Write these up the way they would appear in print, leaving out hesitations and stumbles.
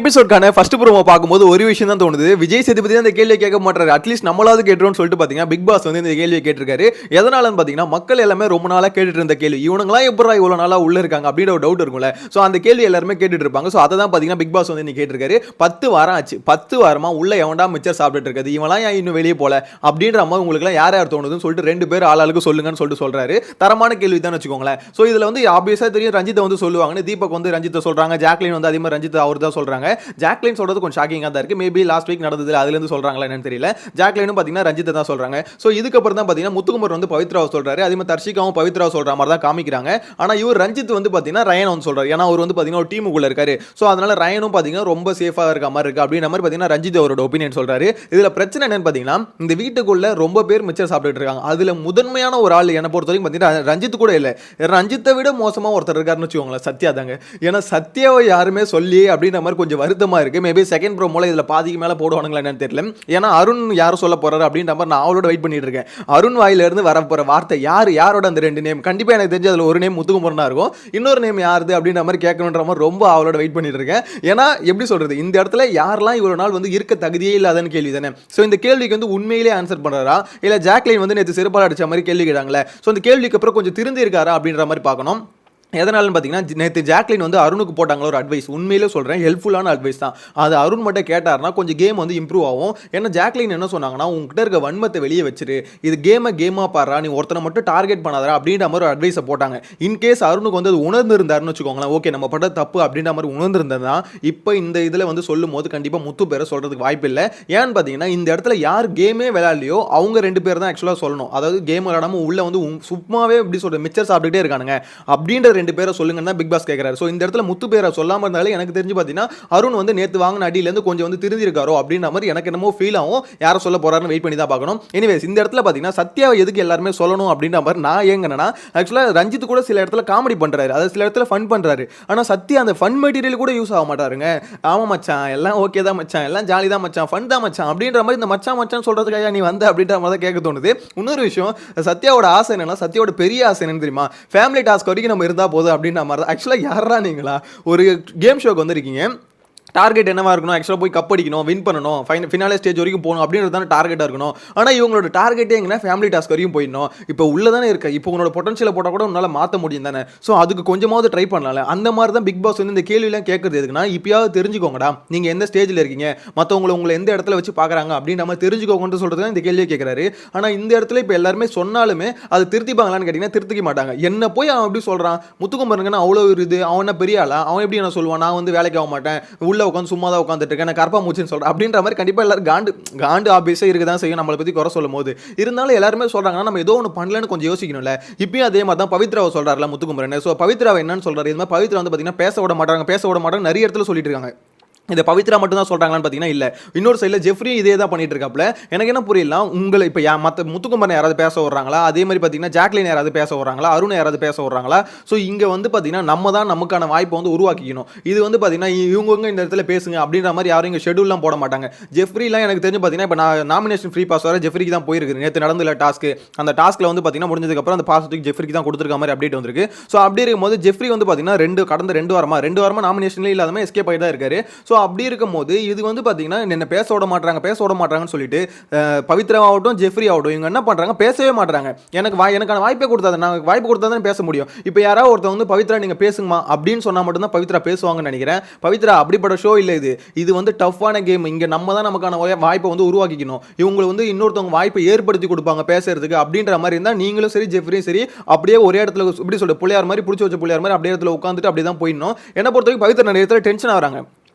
எபிசோட்கான first promo பார்க்கும்போது ஒரு விஷயம் தான் தோணுது. விஜய் சேதுபதி அந்த கேள்வியை கேட்க மாட்டாரு. அட்லீஸ்ட் நம்மளாவது கேட்டுருவோம்னு சொல்லிட்டு பார்த்தீங்கன்னா பிக் பாஸ் வந்து இந்த கேள்வியை கேட்டிருக்காரு. எதனாலன்னு பார்த்தீங்கன்னா மக்கள் எல்லாமே ரொம்ப நாளாக கேட்டுட்டு இருந்த கேள்வி, இவனுங்களாம் எப்படா இவ்வளோ நாளாக உள்ள இருக்காங்க அப்படின்ற ஒரு டவுட் இருக்கும்ல. ஸோ அந்த கேள்வி எல்லாருமே கேட்டுட்டு இருப்பாங்க. ஸோ அதை தான் பார்த்தீங்கன்னா பிக் பாஸ் வந்து இன்னைக்கு கேட்டிருக்காரு. 10 வாரம் ஆச்சு, 10 வாரமா உள்ள எவன்டா மிச்சர் சாப்பிட்டு இருக்காது, இவெல்லாம் ஏன் இன்னும் வெளியே போல அப்படின்ற மாதிரி உங்களுக்குலாம் யார் யார் தோணுதுன்னு சொல்லிட்டு 2 பேர் ஆளாளுக்கு சொல்லுங்கன்னு சொல்லிட்டு சொல்றாரு. தரமான கேள்வி தான் வச்சுக்கோங்களேன். ஸோ இதில் வந்து ஆப்வியஸாக தெரியும் ரஞ்சித்தை வந்து சொல்லுவாங்கன்னு. தீபக் வந்து ரஞ்சித்தை சொல்றாங்க, ஜாக்லின் வந்து அதே மாதிரி ரஞ்சித் அவர் தான் சொல்றாங்க. ஜாக்லின் சொல்றது கொஞ்சம் ஷாக்கிங்காக தான் இருக்கு. மேபி லாஸ்ட் வீக் நடந்தது அதுலேருந்து சொல்றாங்களா என்னன்னு தெரியல. ஜாக்லினும் பார்த்தீங்கன்னா ரஞ்சித்தை தான் சொல்றாங்க. ஸோ இதுக்கப்புறம் தான் பார்த்தீங்கன்னா முத்துக்குமர் வந்து பவித்ராவை சொல்றாரு. அதே மாதிரி தர்ஷிகாவும் பவித்ராவை சொல்ற மாதிரி தான் காமிக்கிறாங்க. ஆனால் இவர் ரஞ்சித் வந்து பார்த்தீங்கன்னா ரயன் வந்து சொல்றாரு. ஏன்னா அவர் வந்து பார்த்தீங்கன்னா ஒரு டீமுக்குள்ள இருக்காரு. ஸோ அதனால ரயனும் பார்த்தீங்கன்னா ரொம்ப சேஃபாக இருக்க மாதிரி இருக்கு அப்படின்ற மாதிரி பார்த்தீங்கன்னா ரஞ்சித் அவரோட ஒப்பீனியன் சொல்றாரு. இதில் பிரச்சனை என்னன்னு பார்த்தீங்கன்னா இந்த வீட்டுக்குள்ள ரொம்ப பேர் மிச்சர் சாப்பிட்டு இருக்காங்க. அதுல முதன்மையான ஒரு ஆள் என்னை பொறுத்த வரைக்கும் பார்த்தீங்கன்னா ரஞ்சித் கூட இல்லை, ரஞ்சித்தை விட மோசமாக ஒருத்தர் இருக்காருன்னு வச்சுக்கோங்களேன், சத்யா தாங்க. ஏன்னா சத்யாவை யாருமே சொல்லி அப்படின்ற மாதிரி கொஞ்சம் வருத்தமாக இருக்கு. மேபி செகண்ட் ப்ரோமோல இதில் பாதிக்கு மேலே போடுவானுங்களா என்னன்னு தெரியல. ஏன்னா அருண் யார் சொல்ல போறாரு அப்படின்ற மாதிரி நான் அவளோட வெயிட் பண்ணிட்டு இருக்கேன். அருண் வாயிலிருந்து வர போற வார்த்தை யாரோட அந்த 2 நேம் கண்டிப்பாக எனக்கு தெரிஞ்சு அதில் ஒரு நேம் முத்துக்குமரனா இருக்கும், இன்னொரு நேம் யாருது அப்படின்ற மாதிரி கேட்கணுன்ற மாதிரி ரொம்ப அவளோட வெயிட் பண்ணிட்டு இருக்கேன். ஏன்னா எப்படி சொல்றது, இந்த இடத்துல யாரெல்லாம் இவ்வளவு நாள் வந்து இருக்க தகுதியே இல்லாதன்னு கேள்வி தானே. ஸோ இந்த கேள்விக்கு வந்து உண்மையிலே ஆன்சர் பண்றாரா இல்லை ஜாக்லின் வந்து நேற்று செருப்பால் அடிச்ச மாதிரி கேள்வி கேட்டாங்களே, ஸோ இந்த கேள்விக்கு அப்புறம் கொஞ்சம் திருந்தி இருக்காரா அப்படின்ற மாதிரி பார்க்கணும். எதனாலும் பார்த்தீங்கன்னா நேற்று ஜாக்லின் வந்து அருணுக்கு போட்டாங்களோ ஒரு அட்வைஸ், உண்மையிலே சொல்கிறேன் ஹெல்ப்ஃபுல்லான அட்வைஸ் தான். அது அருண் மட்டும் கேட்டார்னா கொஞ்சம் கேம் வந்து இம்ப்ரூவ் ஆகும். ஏன்னா ஜாக்லின் என்ன சொன்னாங்கன்னா உங்ககிட்ட இருக்க வன்மத்தை வெளியே வச்சுரு, இது கேமாக பாடுறா, நீ ஒருத்தனை மட்டும் டார்கெட் பண்ணாதா அப்படின்ற மாதிரி ஒரு அட்வைஸை போட்டாங்க. இன்கேஸ் அருணுக்கு வந்து அது உணர்ந்திருந்தாருன்னு வச்சுக்கோங்களேன், ஓகே நம்ம பட்ட தப்பு அப்படின்ற மாதிரி உணர்ந்திருந்தா இப்போ இந்த இதில் வந்து சொல்லும் போது கண்டிப்பாக முத்து பேரை சொல்கிறதுக்கு வாய்ப்பு இல்லை. ஏன்னு பார்த்தீங்கன்னா இந்த இடத்துல யார் கேமே விளையாடலையோ அவங்க 2 பேர் தான் ஆக்சுவலாக சொல்லணும். அதாவது கேம் விளையாடாமல் உள்ள வந்து சும்மாவே எப்படி சொல்கிறது மிச்சர் சாப்பிட்டுட்டே இருக்கானுங்க அப்படின்ற 2 பேரை சொல்லுங்கன்னா பிக் பாஸ் கேட்கிறாரு. ஸோ இந்த இடத்துல முத்து பேரை சொல்லாமல் இருந்தாலே எனக்கு தெரிஞ்சு பார்த்தீங்கன்னா அருண் வந்து நேற்று வாங்கின அடியிலேருந்து கொஞ்சம் வந்து திருந்திருக்காரோ அப்படின்ற மாதிரி எனக்கு என்னமோ ஃபீல் ஆகும். யாரை சொல்ல போறாருன்னு வெயிட் பண்ணி தான் பார்க்கணும். எனிவேஸ் இந்த இடத்துல பார்த்தீங்கன்னா சத்யாவை எதுக்கு எல்லாருமே சொல்லணும் அப்படின்ற மாதிரி நான் ஏங்கன்னா ஆக்சுவலாக ரஞ்சித் கூட சில இடத்துல காமெடி பண்ணுறாரு, அதாவது சில இடத்துல ஃபன் பண்ணுறாரு. ஆனால் சத்யா அந்த ஃபன் மெட்டீரியல் கூட யூஸ் ஆக மாட்டாருங்க. ஆமாம் மச்சான் எல்லாம் ஓகே தான் மச்சான், எல்லாம் ஜாலி தான் மச்சான், ஃபன் தான் மச்சான் அப்படின்ற மாதிரி இந்த மச்சான் சொல்கிறதுக்காக நீ வந்த அப்படின்ற மாதிரி தான் கேட்க தோணுது. இன்னொரு விஷயம், சத்யாவோட ஆசை என்னன்னா, சத்யாவோட பெரிய ஆசை என்னன்னு தெரியுமா, ஃபேமிலி டாஸ்க் வரைக்கும் நம்ம இருந்தால் போதும் அப்படின்ற மாதிரி தான். ஆக்சுவலாக யாரா நீங்களா ஒரு கேம் ஷோக்கு வந்திருக்கீங்க, டார்கெட் என்னவா இருக்கணும், ஆக்சுவலாக போய் கப் அடிக்கணும், வின் பண்ணணும், ஃபினாலே ஸ்டேஜ் வரைக்கும் போகணும் அப்படின்றது தானே டார்கெட்டாக இருக்கணும். ஆனால் இவங்களோட டார்கெட்டே எங்கன்னா ஃபேமிலி டாஸ்க் வரைக்கும் போயிடணும். இப்போ உள்ள தானே இருக்க, இப்போ உங்களோட பொட்டன்ஷியலை போட்டால் கூட உன்னால் மாற்ற முடியும் தானே. ஸோ அதுக்கு கொஞ்சமாவது ட்ரை பண்ணலாம்ல. அந்த மாதிரி தான் பிக் பாஸ் வந்து இந்த கேள்வியெல்லாம் கேட்குறது எதுக்குன்னா, இப்பயாவது தெரிஞ்சுக்கோங்கடா நீங்கள் எந்த ஸ்டேஜில் இருக்கீங்க, உங்களை எந்த இடத்துல வச்சு பார்க்குறாங்க அப்படின்ற மாதிரி தெரிஞ்சுக்கோங்கன்னு சொல்கிறது தான் இந்த கேள்வியை கேட்குறாரு. ஆனால் இந்த இடத்துல இப்போ எல்லாருமே சொன்னாலுமே அது திருத்திப்பாங்களான்னு கேட்டிங்கன்னா திருத்திக்க மாட்டாங்க. என்ன போய் அவன் எப்படி சொல்கிறான், முத்துக்குமரங்கன்னா அவ்வளோ இது, அவன் பெரிய ஆளா, அவன் எப்படி என்ன சொல்லுவான், நான் வந்து வேலைக்கு ஆக மாட்டேன், உள்ள உட்காந்து சும்மா தான் உட்காந்துட்டு இருக்கேன், கற்பா மூச்சுன்னு சொல்கிறேன் அப்படின்ற மாதிரி கண்டிப்பாக எல்லாரும் காண்டு ஆபீஸாக இருக்க தான் செய்யும் நம்மளை பற்றி குறை சொல்லும் போது. இருந்தாலும் எல்லாருமே சொல்கிறாங்கன்னா நம்ம ஏதோ ஒன்று பண்ணலன்னு கொஞ்சம் யோசிக்கணும்ல. இப்பயும் அதே மாதிரி தான் பவித்ராவை சொல்கிறாருல முத்துக்குமரன். ஸோ பவித்ராவை என்னன்னு சொல்கிறாரு, இது மாதிரி பவித்ரா வந்து பார்த்தீங்கன்னா பேச விட மாட்டாங்க நிறைய இடத்துல சொல்லிட்டு இருக்காங்க. இந்த பவித்ரா மட்டும் தான் சொல்கிறாங்களான்னு பார்த்தீங்கன்னா இல்லை, இன்னொரு சைடில் ஜெஃப்ரி இதே தான் பண்ணிட்டு இருக்காப்புல. எனக்கு என்ன புரியல, உங்களை இப்போ மற்ற முத்துக்குமரன் யாராவது பேச விட்றாங்களா, அதே மாதிரி பார்த்தீங்கன்னா ஜாக்லின் யாராவது பேச விட்றாங்களா, அருண் யாராவது பேச விட்றாங்களா. ஸோ இங்கே வந்து பார்த்தீங்கன்னா நம்ம தான் நமக்கான வாய்ப்பை வந்து உருவாக்கிக்கணும். இது வந்து பார்த்தீங்கன்னா இவங்க இந்த இடத்துல பேசுங்க அப்படின்ற மாதிரி யாரும் இங்கே ஷெடியூல்லாம் போட மாட்டாங்க. ஜெஃப்ரிலாம் எனக்கு தெரிஞ்சு பார்த்தீங்கன்னா இப்போ நான் நாமினேஷன் ஃப்ரீ பாஸ் வர ஜெஃப்ரிக்கு தான் போயிருக்கு. நேற்று நடந்துல டாஸ்க்கு, அந்த டாஸ்க்கில் வந்து பார்த்தீங்கன்னா முடிஞ்சதுக்கப்புறம் அந்த பாசத்துக்கு ஜெஃப்ரிக்கு தான் கொடுத்துருக்க மாதிரி அப்டேட் வந்திருக்கு. ஸோ அப்படி இருக்கும்போது ஜெஃப்ரி வந்து பார்த்தீங்கன்னா கடந்த 2 வாரமாக நாமினேஷன்லேயே இல்லாத எஸ்கேப் ஆகி தான் இருக்காரு. ஸோ அப்படி இருக்கும்போது இது வந்து பார்த்தீங்கன்னா என்ன பேச விட மாட்டாங்கன்னு சொல்லிட்டு பவித்ரா ஆகட்டும் ஜெஃப்ரி ஆகட்டும் இவங்க என்ன பண்ணுறாங்க, பேசவே மாட்டாங்க. எனக்கான வாய்ப்பே கொடுத்தாது, நான் வாய்ப்பு கொடுத்தா தான் பேச முடியும். இப்போ யாராவது ஒருத்தர் வந்து பவித்ரா நீங்கள் பேசுங்கம்மா அப்படின்னு சொன்னால் மட்டும்தான் பவித்ரா பேசுவாங்கன்னு நினைக்கிறேன். பவித்ரா அப்படிப்பட்ட ஷோ இல்லை இது வந்து டஃப்பான கேம். இங்கே நம்ம தான் நமக்கான வாய்ப்பை வந்து உருவாக்கிக்கணும். இவங்களை வந்து இன்னொருத்தவங்க வாய்ப்பை ஏற்படுத்தி கொடுப்பாங்க பேசுறதுக்கு அப்படின்ற மாதிரி இருந்தால் நீங்களும் சரி ஜெஃப்ரியும் சரி அப்படியே ஒரே இடத்துல இப்படி சொல்லிட்டு புள்ளையார் மாதிரி பிடிச்சி வச்ச புள்ளையார் மாதிரி அப்படியே இடத்துல உட்காந்துட்டு அப்படி தான் போயிடணும். என்ன பொறுத்தவரைக்கும் பவித்ரா நிறைய இடத்துல டென்ஷன் ஆகிறாங்க.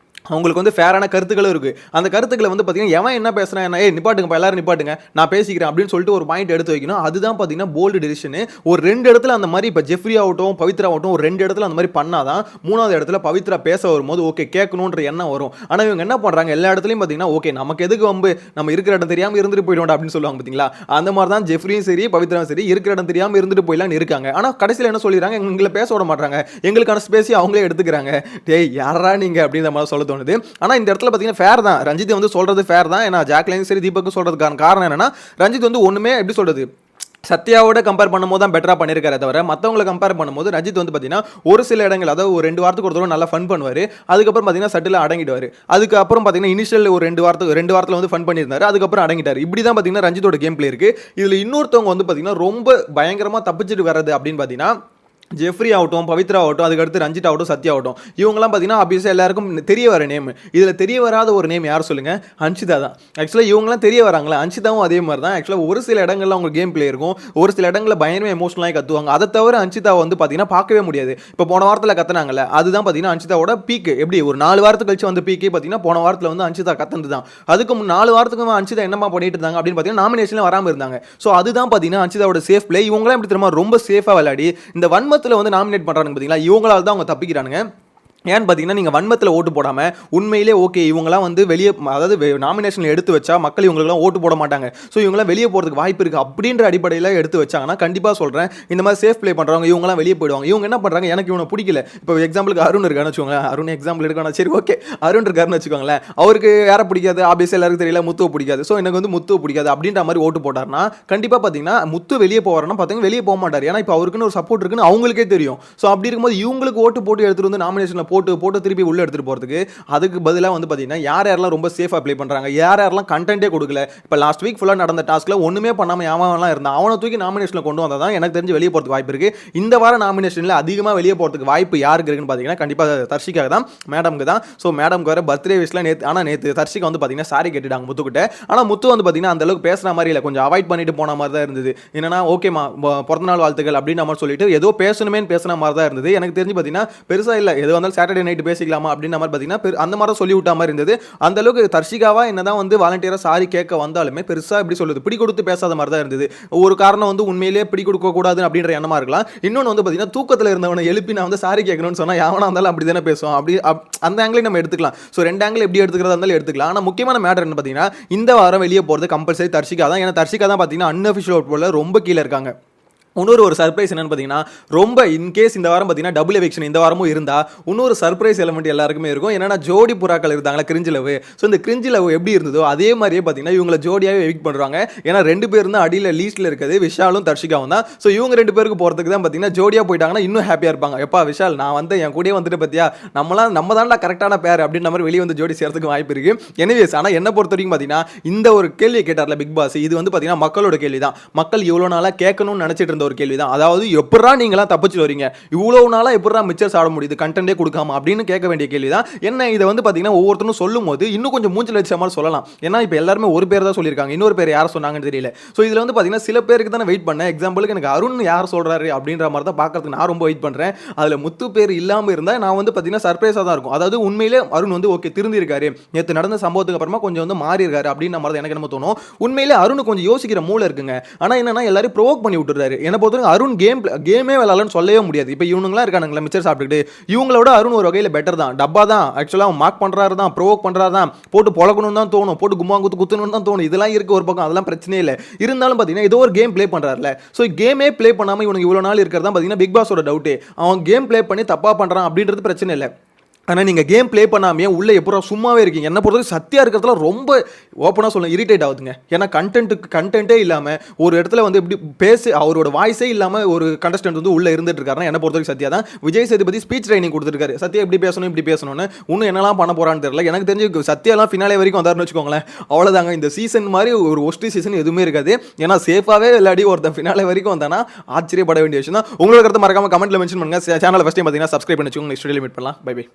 அவங்களுக்கு வந்து ஃபேரான கருத்துக்களும் இருக்குது. அந்த கருத்துக்களை வந்து பார்த்தீங்கன்னா எவன் என்ன பேசுகிறான், நிப்பாட்டுங்கப்பா எல்லாரும் நிப்பாட்டுங்க நான் பேசிக்கிறேன் அப்படின்னு சொல்லிட்டு ஒரு பாயிண்ட் எடுத்து வைக்கணும். அதுதான் பார்த்தீங்கன்னா போல்டு டிசிஷனு. ஒரு 2 இடத்துல அந்த மாதிரி இப்போ ஜெஃப்ரி ஆகட்டும் பவித்ரா ஆகட்டும் ஒரு 2 இடத்துல அந்த மாதிரி பண்ணாதான் 3வது இடத்துல பவித்ரா பேச வரும்போது ஓகே கேட்கணுன்ற எண்ணம் வரும். ஆனால் இவங்க என்ன பண்ணுறாங்க, எல்லா இடத்துலையும் பார்த்தீங்கன்னா ஓகே நமக்கு எதுக்கு வம்பு, நம்ம இருக்கிற இடம் தெரியாமல் இருந்துட்டு போயிடுவோம் அப்படின்னு சொல்லுவாங்க பார்த்தீங்களா. அந்த மாதிரி தான் ஜெஃப்ரியும் சரி பவித்ராவும் சரி இருக்கிற இடம் தெரியாமல் இருந்துட்டு போயிடலான்னு இருக்காங்க. ஆனால் கடைசியில் என்ன சொல்லிடுறாங்க, எங்களை பேச விட மாட்டாங்க, எங்களுக்கான ஸ்பேஸை அவங்களே எடுத்துக்கிறாங்க. டேய் யாரா நீங்கள் அப்படின்ற மாதிரி சொல்ல தோணுது. ஆனால் இந்த இடத்துல பார்த்தீங்கன்னா ஃபேர் தான், ரஞ்சித் வந்து சொல்கிறது ஃபேர் தான். ஏன்னா ஜாக்லின் சரி தீபக்கும் சொல்கிறதுக்கான காரணம் என்னன்னா ரஞ்சித் வந்து ஒன்றுமே எப்படி சொல்கிறது சத்யாவோட கம்பேர் பண்ணும்போது தான் பெட்டரா பண்ணியிருக்காரே தவிர மற்றவங்களை கம்பேர் பண்ணும்போது ரஞ்சித் வந்து பார்த்தீங்கன்னா ஒரு சில இடங்கள் அதாவது ஒரு 2 வாரத்துக்கு ஒரு தடவை நல்லா ஃபன் பண்ணுவார். அதுக்கப்புறம் பார்த்தீங்கன்னா சட்டில் அடங்கிடுவார். அதுக்கப்புறம் பார்த்தீங்கன்னா இனிஷியல் ஒரு 2 வாரத்தில் வந்து ஃபன் பண்ணியிருந்தாரு. அதுக்கப்புறம் அடங்கிட்டார். இப்படி தான் பார்த்தீங்கன்னா ரஞ்சித்தோட கேம் பிளே இருக்கு. இதில் இன்னொருத்தவங்க வந்து பார்த்தீங்கன்னா ரொம்ப பயங்கரமாக தப்பிச்சுட்டு வர்றது அப்படின்னு பார்த்தீங்கன்னா ஜெஃப்ரி ஆகட்டும், பவித்ரா ஆகட்டும், அதுக்கடுத்து ரஞ்சித் ஆகட்டும், சத்யா ஆகட்டும், இவங்கலாம் பார்த்தீங்கன்னா ஆப்வியஸாக எல்லாருக்கும் தெரிய வர நேம். இதில் தெரிய வராத ஒரு நேம் யார் சொல்லுங்க? அன்ஷிதா தான். ஆக்சுவலாக இவங்கலாம் தெரிய வராங்களா? அன்ஷிதாவும் அதே மாதிரி தான். ஆக்சுவலாக ஒரு சில இடங்கள்ல அவங்க கேம் பிளே இருக்கும், ஒரு சில இடங்களில் பயங்கரமாக எமோஷனலாக கத்துவாங்க. அதை தவிர அன்ஷிதாவை வந்து பார்த்தீங்கன்னா பார்க்கவே முடியாது. இப்போ போன வாரத்தில் கத்துனாங்கல்ல, அதுதான் பார்த்தீங்கன்னா அன்ஷிதாவோட பீக்கு. எப்படி ஒரு 4 வாரத்துக்கு கழிச்சு வந்து பீக்கே பார்த்தீங்கன்னா போன வாரத்தில் வந்து அன்ஷிதா கத்துனது தான். அதுக்கு 4 வாரத்துக்கு அன்ஷிதா என்னமா பண்ணிட்டு இருந்தாங்க அப்படின்னு பார்த்தீங்கன்னா நாமினேஷன்ல வராமல் இருந்தாங்க. ஸோ அதுதான் பார்த்தீங்கன்னா அன்ஷிதாவோட சேஃப் பிளே. இவங்களாம் எப்படி தெரியுமா ரொம்ப சேஃபாக விளையாடி இந்த வன்மத்தில் வந்து நாமினேட் பார்த்தீங்களா, இவங்களால தான் அவங்க தப்பிக்கிறானுங்க. ஏன்னு பார்த்தீங்கன்னா நீங்கள் வன்மத்தில் ஓட்டு போடாமல் உண்மையிலே ஓகே இவங்களாம் வந்து வெளியே அதாவது நாமினேஷனில் எடுத்து வச்சா மக்கள் இவங்களுக்குலாம் ஓட்டு போட மாட்டாங்க, ஸோ இவங்களாம் வெளியே போகிறதுக்கு வாய்ப்பு இருக்குது அப்படின்ற அடிப்படையில் எடுத்து வச்சாங்கன்னா கண்டிப்பாக சொல்கிறேன் இந்த மாதிரி சேஃப் ப்ளே பண்ணுறவங்க இவங்களாம் வெளியே போயிடுவாங்க. இவங்க என்ன பண்ணுறாங்க, எனக்கு இவனை பிடிக்கல. இப்போ எக்ஸாம்பிளுக்கு அருண் இருக்கான்னு வச்சுக்கோங்களேன், அருண் எக்ஸாம்பிள் எடுக்கணும், சரி ஓகே அருண் இருக்காருன்னு வச்சுக்கோங்களேன், அவருக்கு யாரை பிடிக்காது, ஆப்வியஸாக எல்லாருக்கும் தெரியல முத்துவை பிடிக்காது, ஸோ எனக்கு வந்து முத்துவை பிடிக்காது அப்படின்ற மாதிரி ஓட்டு போட்டார்னா கண்டிப்பாக பார்த்தீங்கன்னா முத்து வெளியே போவார்னா பார்த்தீங்கன்னா வெளியே போக மாட்டார். ஏன்னா இப்போ அவருக்குன்னு ஒரு சப்போர்ட் இருக்குன்னு அவங்களுக்கே தெரியும். ஸோ அப்படி இருக்கும்போது இவங்களுக்கு ஓட்டு போட்டு எடுத்துகிட்டு வந்து நாமினேஷனில் போட்டு திருப்பி எடுத்துட்டு போறதுக்கு அதுக்கு பதிலா வந்து பாத்தீங்கன்னா யாரெல்லாம் ரொம்ப சேஃபா ப்ளே பண்றாங்க, யாரெல்லாம் கண்டென்ட்டே கொடுக்கல. இப்ப லாஸ்ட் வீக் ஃபுல்லா நடந்த டாஸ்க்ல ஒண்ணுமே பண்ணாம யாவெல்லாம் இருந்தான், அவனை தூக்கி நாமினேஷன்ல கொண்டு வந்தா தான் எனக்கு தெரிஞ்சு வெளியே போறதுக்கு வாய்ப்பு இருக்கு. இந்த வார நாமினேஷன்ல அதிகமா வெளியே போறதுக்கு வாய்ப்பு யாருக்கு இருக்குன்னு பாத்தீங்கன்னா கண்டிப்பா தர்ஷிகாக்கு தான், மேடம்க்கு தான். ஸோ மேடம்க்கு வர பர்த்டே விஷயம் நேற்று தர்ஷிகா வந்து பாத்தீங்கன்னா சாரி கேட்டுட்டாங்க முத்துக்கிட்ட. ஆனா முத்து வந்து பாத்தீங்கன்னா அந்த அளவுக்கு பேசுற மாதிரி இல்லை, கொஞ்சம் அவாய்ட் பண்ணிட்டு போன மாதிரி தான் இருந்தது. என்னன்னா ஓகேமா பிறந்த நாள் வாழ்த்துக்கள் அப்படின்னு நம்ம சொல்லிட்டு ஏதோ பேசணுமேன்னு பேசுன மாதிரி தான் இருந்தது. எனக்கு தெரிஞ்சு பாத்தீங்கன்னா பெருசா இல்லை, எது வந்தாலும் சாட்டர்டே நைட் பேசிக்கலாமா அப்படின்ற மாதிரி பார்த்தீங்கன்னா அந்த மாதிரி சொல்லி விட்ட மாதிரி இருந்தது. அந்த அளவுக்கு தர்ஷிகாவா என்னதான் வந்து வாலண்டியரா சாரி கேட்க வந்தாலுமே பெருசா எப்படி சொல்லுது பிடி கொடுத்து பேசாத மாதிரி தான் இருந்தது. ஒரு காரணம் வந்து உண்மையிலேயே பிடி கொடுக்க கூடாது அப்படின்ற எண்ணமா இருக்கலாம். இன்னொன்று வந்து பார்த்தீங்கன்னா தூக்கத்தில் இருந்தவனை எழுப்பி நான் வந்து சாரி கேட்கணும்னு சொன்னா எவனா இருந்தாலும் அப்படி தானே பேசுவோம். அப்படி அந்த ஆங்கிளையும் நம்ம எடுத்துக்கலாம். ஸோ 2 ஆங்கிள் எப்படி எடுத்துக்கிறதா இருந்தாலும் எடுத்துக்கலாம். ஆனால் முக்கியமான மேட்டர் என்ன பார்த்தீங்கன்னா இந்த வாரம் வெளியே போகிறது கம்பல்சரி தர்ஷிகா தான். ஏன்னா தர்ஷிகா தான் பார்த்தீங்கன்னா அன்அஃபிஷியல் அவுட் போல ரொம்ப கீழே இருக்காங்க. இன்னொரு ஒரு சர்ப்ரைஸ் என்னன்னு பார்த்தீங்கன்னா ரொம்ப இன்கேஸ் இந்த வாரம் பார்த்தீங்கன்னா டபுள் எவிக்ஷன் இந்த வாரமும் இருந்தால் இன்னொரு சர்ப்ரைஸ் எலமெண்ட் எல்லாருக்குமே இருக்கும். என்னன்னா ஜோடி புறாக்கள் இருந்தாங்களா கிரிஞ்சு லவ். ஸோ இந்த கிரிஞ்சு லவ் எப்படி இருந்ததோ அதே மாதிரியே பார்த்தீங்கன்னா இவங்களை ஜோடியாகவே எவிக் பண்ணுறாங்க. ஏன்னா 2 பேர் தான் அடியில் லீஸ்ட்டில் இருக்குது, விஷாலும் தர்ஷிகாவும் தான். ஸோ இவங்க 2 பேருக்கு போகிறதுக்கு தான் பார்த்தீங்கன்னா ஜோடியாக போயிட்டாங்கன்னா இன்னும் ஹாப்பியாக இருப்பாங்க. எப்பா விஷால் நான் வந்து என் கூடயே வந்துட்டு பார்த்தியா நம்ம தான்டா கரெக்டான பேர் அப்படின்ற மாதிரி வெளியே வந்து ஜோடி சேர்த்துக்கு வாய்ப்பு இருக்குது. எனிவேஸ் ஆனால் என்ன பொறுத்த வரைக்கும் பார்த்தீங்கன்னா இந்த ஒரு கேள்வியை கேட்டார்ல பிக் பாஸ், இது வந்து பார்த்தீங்கன்னா மக்களோட கேள்வி தான். மக்கள் இவ்வளோ நாளாக கேட்கணும்னு நினச்சிட்டு இருந்த ஒரு கேள்வி தான். அதாவது எப்படா நீங்களாம் தப்பிச்சு வரீங்க, இவ்வளவு நாளா எப்படா மிச்சர் சாட முடியுது கண்டென்ட்டே கொடுக்காம அப்படின்னு கேட்க வேண்டிய கேள்வி தான். என்ன இதை வந்து பார்த்தீங்கன்னா ஒவ்வொருத்தரும் சொல்லும் போது இன்னும் கொஞ்சம் மூஞ்சில் வச்ச மாதிரி சொல்லலாம். ஏன்னா இப்போ எல்லாருமே ஒரு பேர் தான் சொல்லியிருக்காங்க, இன்னொரு பேர் யார் சொன்னாங்கன்னு தெரியல. ஸோ இதில் வந்து பார்த்தீங்கன்னா சில பேருக்கு தான் வெயிட் பண்ணேன். எக்ஸாம்பிளுக்கு எனக்கு அருண் யார் சொல்றாரு அப்படின்ற மாதிரி தான் பார்க்கறதுக்கு நான் ரொம்ப வெயிட் பண்ணுறேன். அதில் முத்து பேர் இல்லாமல் இருந்தால் நான் வந்து பார்த்தீங்கன்னா சர்ப்ரைஸாக தான் இருக்கும். அதாவது உண்மையிலே அருண் வந்து ஓகே திருந்திருக்காரு, நேற்று நடந்த சம்பவத்துக்கு அப்புறமா கொஞ்சம் வந்து மாறி இருக்காரு அப்படின்ற மாதிரி எனக்கு என்ன தோணும். உண்மையிலே அருண் கொஞ்சம் யோசிக்கிற மூளை இருக்குங்க. ஆனால் என்னன்னா எல்லாரும் ப்ரோவோக் பண்ணி விட்டுறாரு. என்ன பொறுத்தவரைக்கும் அருண் கேமே விளாட்லன்னு சொல்லவே முடியாது. இப்போ இவனுங்களாம் இருக்கானுங்களா மிச்சர் சாப்பிட்டுட்டு, இவங்களோட அருண் ஒரு வகையில் பெட்டர் தான். டப்பா தான் ஆக்சுவலாக அவன் மார்க் பண்ணுறாரு தான், ப்ரோவோக் பண்ணுறாரு தான், போட்டு பொழக்கணும்னு தான் தோணும், போட்டு கும்மா குத்தணும்னு தான் தோணும். இதெல்லாம் இருக்குது ஒரு பக்கம், அதெல்லாம் பிரச்சனையே இல்லை. இருந்தாலும் பார்த்தீங்கன்னா ஏதோ ஒரு கேம் ப்ளே பண்ணுறாருல. ஸோ கேமே ப்ளே பண்ணாமல் இவனுக்கு இவ்வளோ நாள் இருக்கிறது தான் பார்த்தீங்கன்னா பிக் பாஸோட டவுட்டு. அவன் கேம் ப்ளே பண்ணி தப்பாக பண்ணுறான் அப்படின்றது பிரச்சனை இல்லை. ஆனால் நீங்கள் கேம் ப்ளே பண்ணாமே உள்ளே எப்போ சும்மாவே இருக்கீங்க. என்ன பொறுத்தவரைக்கும் சத்தியாக இருக்கிறதுல ரொம்ப ஓப்பனாக சொல்ல இரிட்டேட் ஆகுதுங்க. ஏன்னா கண்டென்ட்டே இல்லாமல் ஒரு இடத்துல வந்து எப்படி அவரோட வாய்ஸே இல்லாமல் ஒரு கண்டஸ்டன்ட் வந்து உள்ளே இருந்துட்டு இருக்காருன்னா என்ன பொறுத்தவரைக்கும் சத்யா தான். விஜய் சேதுபதி ஸ்பீச் ட்ரைனிங் கொடுத்துருக்காரு, சத்யா இப்படி பேசணும்னு. இன்னும் என்னெல்லாம் பண்ண போகிறான்னு தெரியல. எனக்கு தெரிஞ்சு சத்யாலாம் ஃபினாலே வரைக்கும் வந்தாருன்னு வச்சுக்கோங்களேன், அவ்வளோதாங்க. இந்த சீசன் மாதிரி ஒரு ஒஸ்ட் சீசன் எதுவுமே இருக்காது. ஏன்னா சேஃபாகவே விளையாடி ஒருத்தன் ஃபினாலே வரைக்கும் வந்தானா ஆச்சரியப்பட வேண்டிய விஷயம் தான். உங்களுக்கு கருத்து மறக்காம கமெண்ட்ல மென்ஷன் பண்ணுங்க. சேனலை ஃபஸ்ட் டைம் பார்த்தீங்கன்னா சப்ஸ்கிரைப் பண்ணி வச்சுக்கோங்க. நெக்ஸ்ட் வீடியோவில் மீட் பண்ணலாம். Bye by.